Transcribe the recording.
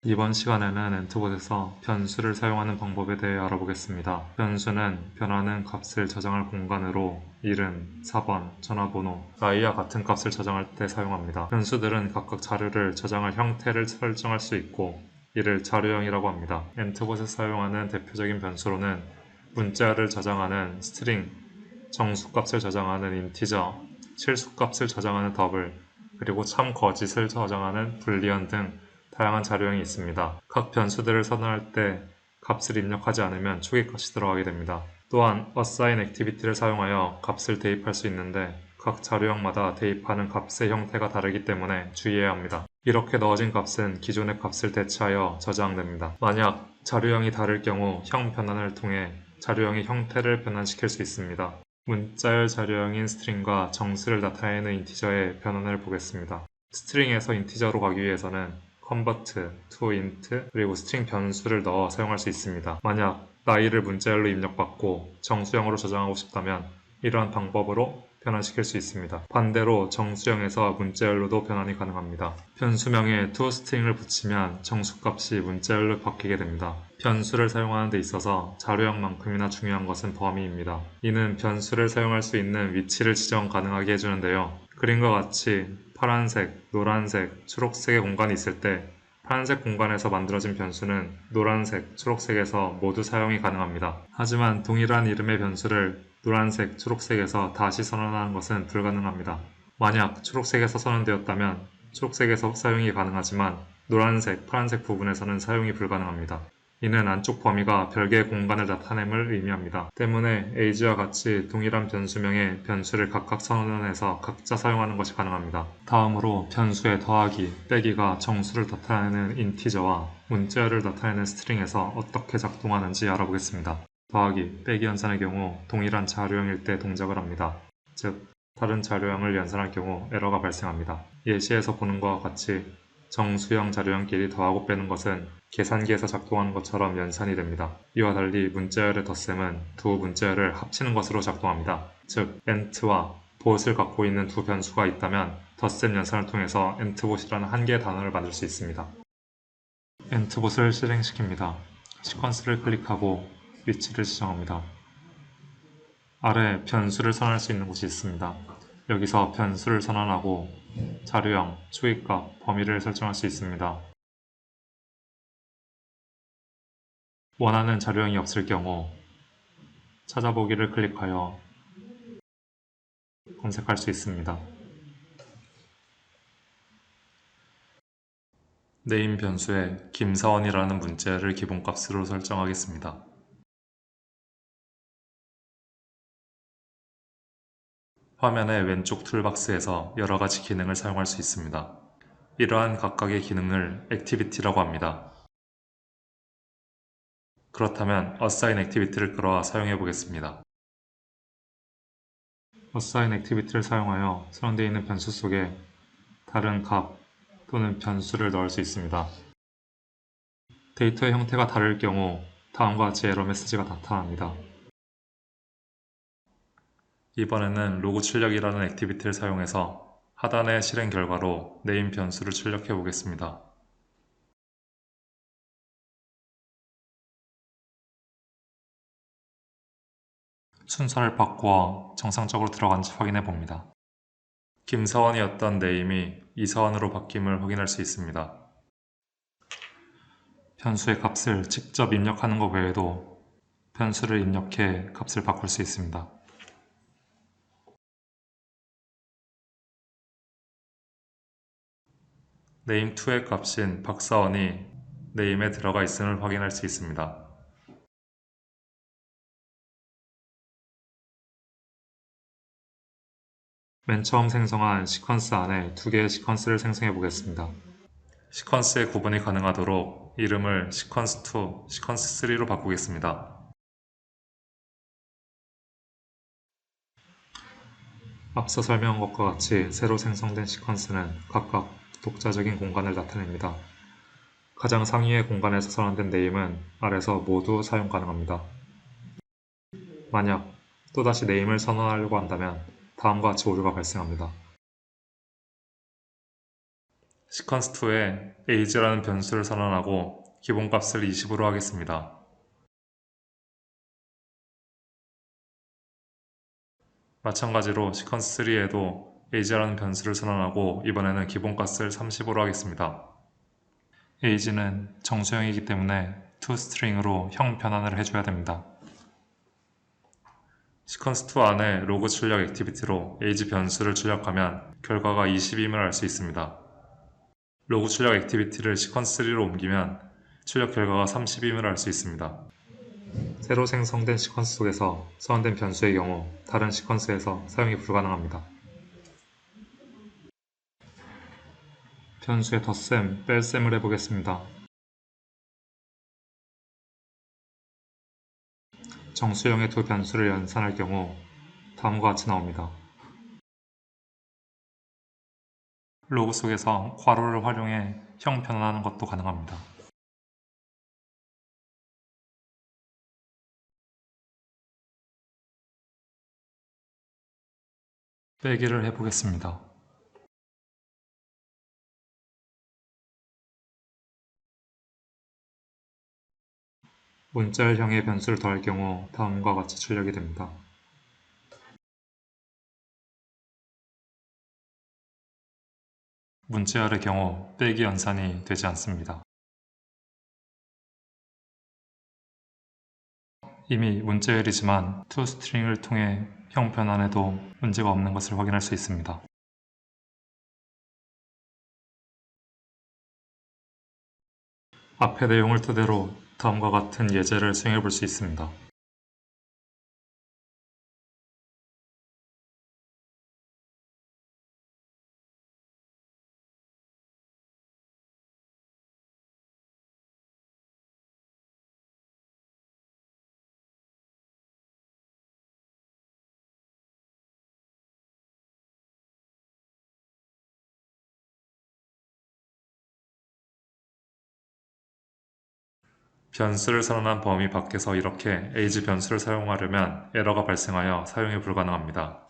이번 시간에는 엔트봇에서 변수를 사용하는 방법에 대해 알아보겠습니다. 변수는 변하는 값을 저장할 공간으로 이름, 사번, 전화번호, 나이와 같은 값을 저장할 때 사용합니다. 변수들은 각각 자료를 저장할 형태를 설정할 수 있고 이를 자료형이라고 합니다. 엔트봇에서 사용하는 대표적인 변수로는 문자를 저장하는 스트링, 정수값을 저장하는 인티저, 실수값을 저장하는 더블, 그리고 참 거짓을 저장하는 불리언 등 다양한 자료형이 있습니다. 각 변수들을 선언할 때 값을 입력하지 않으면 초기값이 들어가게 됩니다. 또한 assign activity를 사용하여 값을 대입할 수 있는데 각 자료형마다 대입하는 값의 형태가 다르기 때문에 주의해야 합니다. 이렇게 넣어진 값은 기존의 값을 대체하여 저장됩니다. 만약 자료형이 다를 경우 형 변환을 통해 자료형의 형태를 변환시킬 수 있습니다. 문자열 자료형인 스트링과 정수를 나타내는 인티저의 변환을 보겠습니다. 스트링에서 인티저로 가기 위해서는 convert to int 그리고 스트링 변수를 넣어 사용할 수 있습니다. 만약 나이를 문자열로 입력받고 정수형으로 저장하고 싶다면 이러한 방법으로 변환시킬 수 있습니다. 반대로 정수형에서 문자열로도 변환이 가능합니다. 변수명에 toString을 붙이면 정수값이 문자열로 바뀌게 됩니다. 변수를 사용하는 데 있어서 자료형만큼이나 중요한 것은 범위입니다. 이는 변수를 사용할 수 있는 위치를 지정 가능하게 해주는데요. 그림과 같이 파란색, 노란색, 초록색의 공간이 있을 때 파란색 공간에서 만들어진 변수는 노란색, 초록색에서 모두 사용이 가능합니다. 하지만 동일한 이름의 변수를 노란색, 초록색에서 다시 선언하는 것은 불가능합니다. 만약 초록색에서 선언되었다면 초록색에서 사용이 가능하지만 노란색, 파란색 부분에서는 사용이 불가능합니다. 이는 안쪽 범위가 별개의 공간을 나타냄을 의미합니다. 때문에 age와 같이 동일한 변수명의 변수를 각각 선언해서 각자 사용하는 것이 가능합니다. 다음으로 변수의 더하기, 빼기가 정수를 나타내는 인티저와 문자열을 나타내는 스트링에서 어떻게 작동하는지 알아보겠습니다. 더하기, 빼기 연산의 경우 동일한 자료형일 때 동작을 합니다. 즉, 다른 자료형을 연산할 경우 에러가 발생합니다. 예시에서 보는 것과 같이 정수형 자료형끼리 더하고 빼는 것은 계산기에서 작동하는 것처럼 연산이 됩니다. 이와 달리 문자열의 덧셈은 두 문자열을 합치는 것으로 작동합니다. 즉, ent와 bot을 갖고 있는 두 변수가 있다면 덧셈 연산을 통해서 entbot이라는 한 개의 단어를 만들 수 있습니다. entbot을 실행시킵니다. 시퀀스를 클릭하고 위치를 지정합니다. 아래 변수를 선언할 수 있는 곳이 있습니다. 여기서 변수를 선언하고 자료형, 초기값, 범위를 설정할 수 있습니다. 원하는 자료형이 없을 경우 찾아보기를 클릭하여 검색할 수 있습니다. 네임 변수에 김사원이라는 문자를 기본값으로 설정하겠습니다. 화면의 왼쪽 툴박스에서 여러가지 기능을 사용할 수 있습니다. 이러한 각각의 기능을 액티비티라고 합니다. 그렇다면 assign activity를 끌어와 사용해 보겠습니다. assign activity를 사용하여 선언되어 있는 변수 속에 다른 값 또는 변수를 넣을 수 있습니다. 데이터의 형태가 다를 경우 다음과 같이 에러 메시지가 나타납니다. 이번에는 로그 출력이라는 액티비티를 사용해서 하단의 실행 결과로 네임 변수를 출력해 보겠습니다. 순서를 바꾸어 정상적으로 들어간지 확인해 봅니다. 김서원이었던 네임이 이서원으로 바뀜을 확인할 수 있습니다. 변수의 값을 직접 입력하는 것 외에도 변수를 입력해 값을 바꿀 수 있습니다. name2의 값인 박사원이 name에 들어가 있음을 확인할 수 있습니다. 맨 처음 생성한 시퀀스 안에 두 개의 시퀀스를 생성해 보겠습니다. 시퀀스의 구분이 가능하도록 이름을 시퀀스2, 시퀀스3로 바꾸겠습니다. 앞서 설명한 것과 같이 새로 생성된 시퀀스는 각각 독자적인 공간을 나타냅니다. 가장 상위의 공간에서 선언된 네임은 아래서 모두 사용 가능합니다. 만약 또다시 네임을 선언하려고 한다면 다음과 같이 오류가 발생합니다. 시퀀스2에 age라는 변수를 선언하고 기본값을 20으로 하겠습니다. 마찬가지로 시퀀스3에도 age라는 변수를 선언하고 이번에는 기본값을 30으로 하겠습니다. age는 정수형이기 때문에 toString으로 형 변환을 해줘야 됩니다. 시퀀스2 안에 로그 출력 액티비티로 age 변수를 출력하면 결과가 20임을 알 수 있습니다. 로그 출력 액티비티를 시퀀스3로 옮기면 출력 결과가 30임을 알 수 있습니다. 새로 생성된 시퀀스 속에서 선언된 변수의 경우 다른 시퀀스에서 사용이 불가능합니다. 변수의 덧셈, 뺄셈을 해보겠습니다. 정수형의 두 변수를 연산할 경우 다음과 같이 나옵니다. 로그 속에서 괄호를 활용해 형 변환하는 것도 가능합니다. 빼기를 해보겠습니다. 문자열형의 변수를 더할 경우 다음과 같이 출력이 됩니다. 문자열의 경우 빼기 연산이 되지 않습니다. 이미 문자열이지만 toString을 통해 형 변환해도 문제가 없는 것을 확인할 수 있습니다. 앞의 내용을 토대로 다음과 같은 예제를 수행해 볼 수 있습니다. 변수를 선언한 범위 밖에서 이렇게 age 변수를 사용하려면 에러가 발생하여 사용이 불가능합니다.